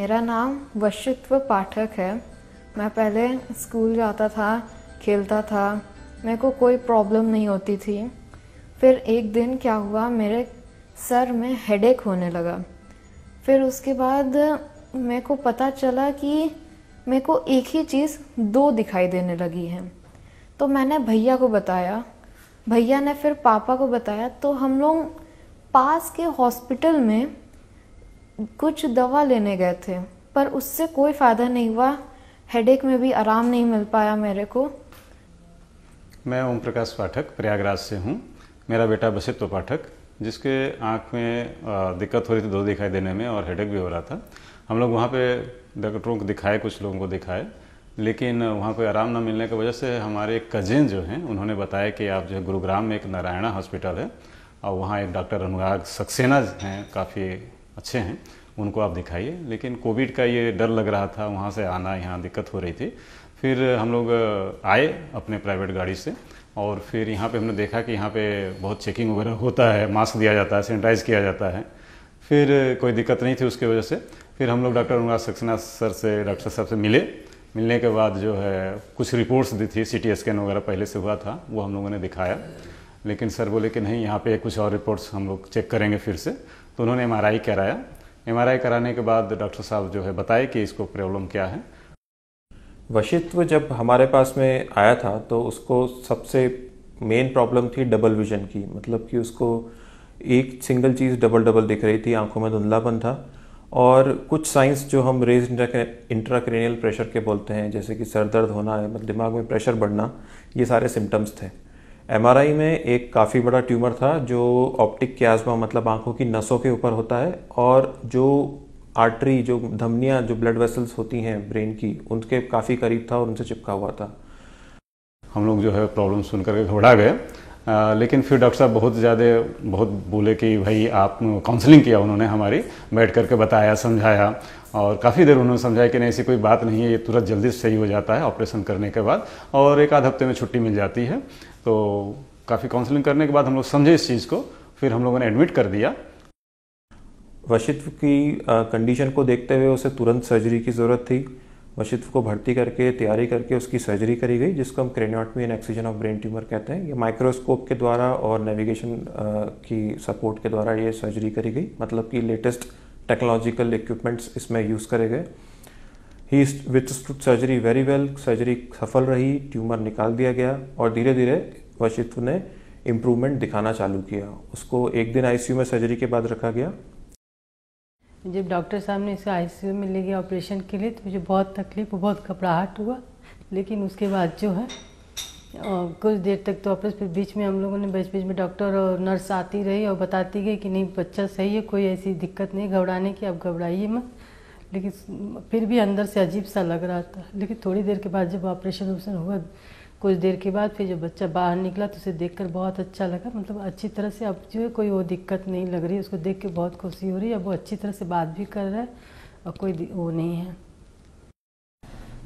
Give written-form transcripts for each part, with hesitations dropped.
मेरा नाम वशित्व पाठक है। मैं पहले स्कूल जाता था, खेलता था, मेरे को कोई प्रॉब्लम नहीं होती थी। फिर एक दिन क्या हुआ, मेरे सर में हेडेक होने लगा। फिर उसके बाद मेरे को पता चला कि मेरे को एक ही चीज़ दो दिखाई देने लगी है। तो मैंने भैया को बताया, भैया ने फिर पापा को बताया। तो हम लोग पास के हॉस्पिटल में कुछ दवा लेने गए थे, पर उससे कोई फ़ायदा नहीं हुआ। हेडेक में भी आराम नहीं मिल पाया मेरे को। मैं ओम प्रकाश पाठक प्रयागराज से हूँ। मेरा बेटा वशित्व पाठक, जिसके आँख में दिक्कत हो रही थी दो दिखाई देने में और हेडेक भी हो रहा था। हम लोग वहाँ पे डॉक्टरों को दिखाए, कुछ लोगों को दिखाए, लेकिन वहाँ पे आराम न मिलने की वजह से हमारे कजिन जो हैं उन्होंने बताया कि आप जो है गुरुग्राम में एक नारायणा हॉस्पिटल है और वहाँ एक डॉक्टर अनुराग सक्सेना हैं, काफ़ी अच्छे हैं, उनको आप दिखाइए। लेकिन कोविड का ये डर लग रहा था, वहाँ से आना, यहाँ दिक्कत हो रही थी। फिर हम लोग आए अपने प्राइवेट गाड़ी से और फिर यहाँ पे हमने देखा कि यहाँ पे बहुत चेकिंग वगैरह होता है, मास्क दिया जाता है, सैनिटाइज किया जाता है। फिर कोई दिक्कत नहीं थी उसकी वजह से। फिर हम लोग डॉक्टर अनुराग सक्सेना सर से, डॉक्टर साहब से मिलने के बाद जो है कुछ रिपोर्ट्स दी थी, CT स्कैन वगैरह पहले से हुआ था, वो हम लोगों ने दिखाया। लेकिन सर बोले कि नहीं, यहाँ पे कुछ और रिपोर्ट्स हम लोग चेक करेंगे फिर से। तो उन्होंने MRI कराया। MRI कराने के बाद डॉक्टर साहब जो है बताए कि इसको प्रॉब्लम क्या है। वशित्व जब हमारे पास में आया था तो उसको सबसे मेन प्रॉब्लम थी डबल विजन की, मतलब कि उसको एक सिंगल चीज़ डबल डबल दिख रही थी, आंखों में धुंधलापन था और कुछ साइंस जो हम रेज इंट्राक्रेनियल प्रेशर के बोलते हैं, जैसे कि सर दर्द होना है, मतलब दिमाग में प्रेशर बढ़ना, ये सारे सिम्टम्स थे। MRI में एक काफ़ी बड़ा ट्यूमर था जो ऑप्टिक कियास्मा, मतलब आंखों की नसों के ऊपर होता है, और जो आर्टरी, जो धमनियाँ, जो ब्लड वेसल्स होती हैं ब्रेन की, उनके काफ़ी करीब था और उनसे चिपका हुआ था। हम लोग जो है प्रॉब्लम सुन करके घबरा गए। लेकिन फिर डॉक्टर साहब बहुत बोले कि भाई आप काउंसलिंग किया उन्होंने हमारी, बैठ करके बताया, समझाया और काफ़ी देर उन्होंने समझाया कि नहीं, ऐसी कोई बात नहीं है, ये तुरंत जल्दी सही हो जाता है ऑपरेशन करने के बाद और एक आध हफ्ते में छुट्टी मिल जाती है। तो काफ़ी काउंसलिंग करने के बाद हम लोग समझे इस चीज़ को, फिर हम लोगों ने एडमिट कर दिया। वशित्व की कंडीशन को देखते हुए उसे तुरंत सर्जरी की ज़रूरत थी। वशित्व को भर्ती करके, तैयारी करके उसकी सर्जरी करी गई, जिसको हम craniotomy and excision of brain tumour कहते हैं। ये माइक्रोस्कोप के द्वारा और नेविगेशन की सपोर्ट के द्वारा ये सर्जरी करी गई, मतलब कि लेटेस्ट टेक्नोलॉजिकल इक्विपमेंट्स इसमें यूज़ करे गए। ही विथस्टूड सर्जरी वेरी वेल। सर्जरी सफल रही, ट्यूमर निकाल दिया गया और धीरे धीरे वशित्व ने इम्प्रूवमेंट दिखाना चालू किया। उसको एक दिन ICU में सर्जरी के बाद रखा गया। जब डॉक्टर साहब ने इसे ICU में ले गया ऑपरेशन के लिए, तो मुझे बहुत तकलीफ, बहुत घबराहट हुआ। लेकिन उसके बाद जो है कुछ देर तक तो ऑपरेशन, फिर बीच में हम लोगों ने बीच में डॉक्टर और नर्स आती रही और बताती गई कि नहीं, बच्चा सही है, कोई ऐसी दिक्कत नहीं घबराने की, आप घबराइए मत। लेकिन फिर भी अंदर से अजीब सा लग रहा था। लेकिन थोड़ी देर के बाद जब ऑपरेशन हुआ, कुछ देर के बाद फिर जब बच्चा बाहर निकला तो उसे देखकर बहुत अच्छा लगा। मतलब अच्छी तरह से अब जो है कोई वो दिक्कत नहीं लग रही है, उसको देख के बहुत खुशी हो रही है। अब वो अच्छी तरह से बात भी कर रहा है और कोई वो नहीं है।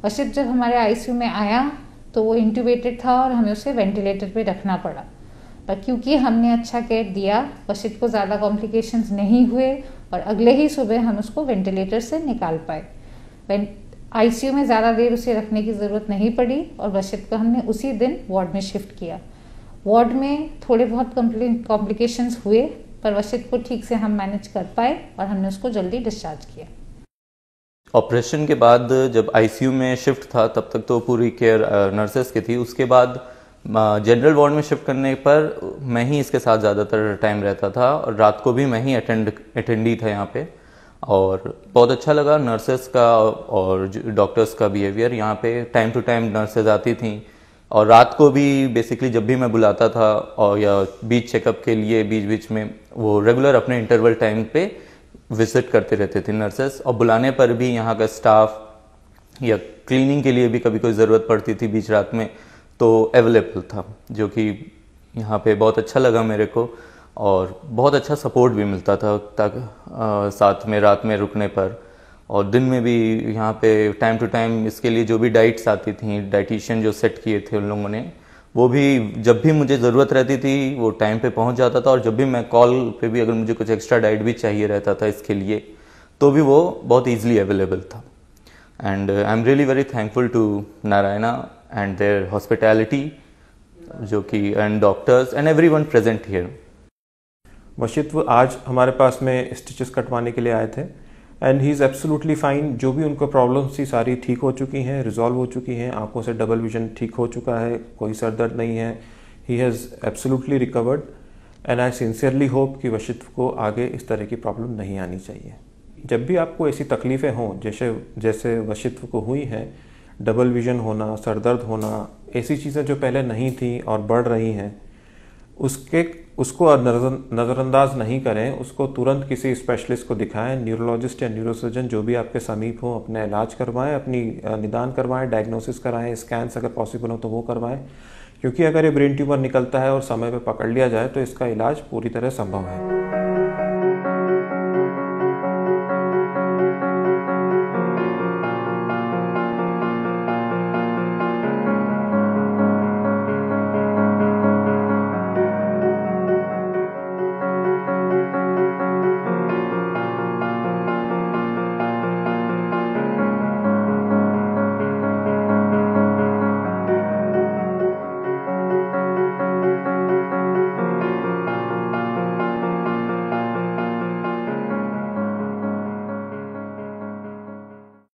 वशित्व जब हमारे ICU में आया तो वो इंट्यूबेटेड था और हमें उसे वेंटिलेटर पे रखना पड़ा, पर क्योंकि हमने अच्छा केयर दिया, वशित्व को ज़्यादा कॉम्प्लिकेशंस नहीं हुए और अगले ही सुबह हम उसको वेंटिलेटर से निकाल पाए। ICU में ज़्यादा देर उसे रखने की ज़रूरत नहीं पड़ी और वशित्व को हमने उसी दिन वार्ड में शिफ्ट किया। वार्ड में थोड़े बहुत कॉम्प्लिकेशंस हुए, पर वशित्व को ठीक से हम मैनेज कर पाए और हमने उसको जल्दी डिस्चार्ज किया। ऑपरेशन के बाद जब ICU में शिफ्ट था, तब तक तो पूरी केयर नर्सेस की थी। उसके बाद जनरल वार्ड में शिफ्ट करने पर मैं ही इसके साथ ज़्यादातर टाइम रहता था और रात को भी मैं ही अटेंडी था यहाँ पे। और बहुत अच्छा लगा नर्सेस का और डॉक्टर्स का बिहेवियर। यहाँ पे टाइम टू टाइम नर्सेज आती थी और रात को भी बेसिकली जब भी मैं बुलाता था और या बीच चेकअप के लिए बीच बीच में वो रेगुलर अपने इंटरवल टाइम पे विजिट करते रहते थे नर्सेस। और बुलाने पर भी यहाँ का स्टाफ या क्लीनिंग के लिए भी कभी कोई ज़रूरत पड़ती थी बीच रात में तो अवेलेबल था, जो कि यहाँ पे बहुत अच्छा लगा मेरे को। और बहुत अच्छा सपोर्ट भी मिलता था साथ में रात में रुकने पर। और दिन में भी यहाँ पे टाइम टू टाइम इसके लिए जो भी डाइट्स आती थी, डाइटिशियन जो सेट किए थे उन लोगों ने, वो भी जब भी मुझे ज़रूरत रहती थी वो टाइम पे पहुँच जाता था। और जब भी मैं कॉल पे भी अगर मुझे कुछ एक्स्ट्रा डाइट भी चाहिए रहता था इसके लिए, तो भी वो बहुत ईजिली अवेलेबल था। And I am really very thankful to Narayana and their hospitality, जो कि and doctors and everyone present here. वशित्व आज हमारे पास में स्टिचेस कटवाने के लिए आए थे and he is absolutely fine. जो भी उनको प्रॉब्लम्स थी सारी ठीक हो चुकी हैं, रिजॉल्व हो चुकी हैं। आंखों से डबल विजन ठीक हो चुका है, कोई सर दर्द नहीं है। He has absolutely recovered and I sincerely hope कि वशित्व को आगे इस तरह की प्रॉब्लम नहीं आनी चाहिए। जब भी आपको ऐसी तकलीफ़ें हों जैसे वशित्व को हुई हैं, डबल विजन होना, सर दर्द होना, ऐसी चीज़ें जो पहले नहीं थी और बढ़ रही हैं, उसको नज़रअंदाज नहीं करें। उसको तुरंत किसी स्पेशलिस्ट को दिखाएं, न्यूरोलॉजिस्ट या न्यूरोसर्जन जो भी आपके समीप हो, अपना इलाज करवाएं, अपनी निदान करवाएं, डायग्नोसिस कराएं, स्कैन्स अगर पॉसिबल हो तो वो करवाएं। क्योंकि अगर ये ब्रेन ट्यूमर निकलता है और समय पे पकड़ लिया जाए तो इसका इलाज पूरी तरह संभव है।